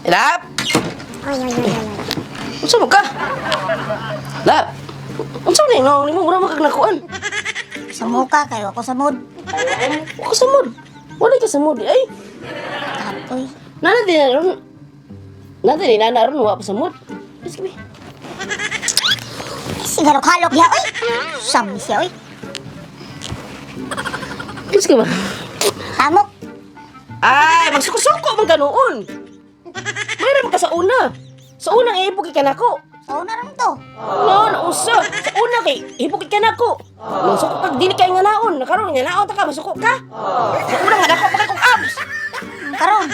Lap! Oy, oy, oy, oy. Unsa mo ka? Lap! Unsa ni no? Nimo mura makagnakuan. Sa muka kayo ako sa mood. Ako sa mood. Wala ka sa mood ay. Apoy. Nana din na ron. Nana din na ron wa pa sa mood. Sige. Sigarok-halok ya, oy. Sami siya, oy. Sige ba? Amok. Ay, magsuko-suko man ka noon. Mayroon ka sa una. Sa unang ihipukit ka na ko. So, na rin to. No, nausa. Sa una kay ihipukit ka na ko. Masuko ka, dili kay nga naon. Nakaroon nga naon ta ka, masuko ka. Sa una nga dako pa kay kong abs. Karon.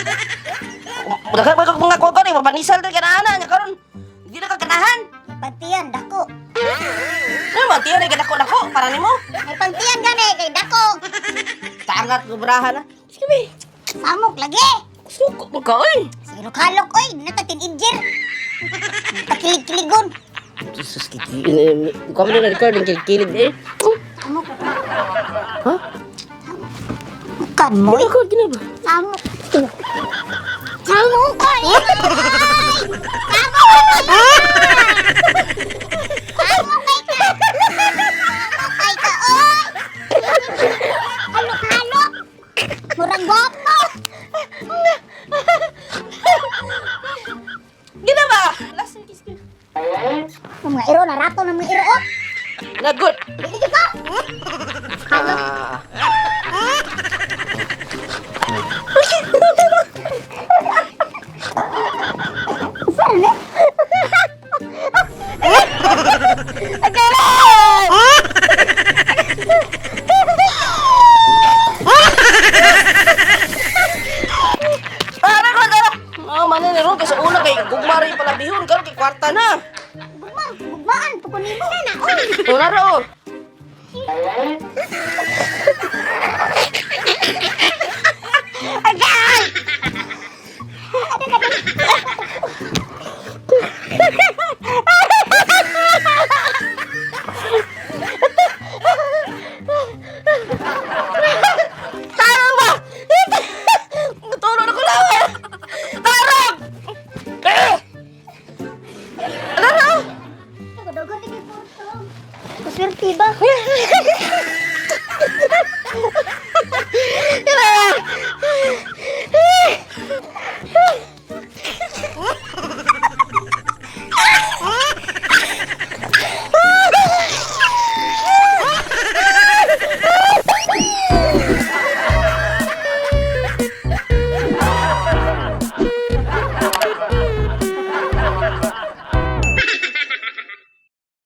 Daghan pa kong mga kuha ka ni, mapanisal ka na ana. Nya karon, hindi na ka ganahan. Pantiyan, dako. Ano ba, tiyan ay dako para nimo. May pantiyan gani, kay dako. Kaangat, lubrahan na. Sige, be. Amok lagi. Suko mo ka, oy. Sigarok-halok, oy. Natatin-injir. Pakilig-kiligon. Jesus, kami na recording kilig eh. Amok. Ha? Kan mo, Ano oy. ko, ginaba? Amok. Amok, oy. Amok, ay ka, oy. Halok-halok. Murang guwapo. Ginaba! Last kiss ko. Ang mga iro, narato ng mga iro, oh. Nagot. Dili ka. Ah. Oh, mana ni ron kasi una kay gugmari pala bihon karon kay kwarta na. Bugbaan, pukunin mo na, oy. Una ro.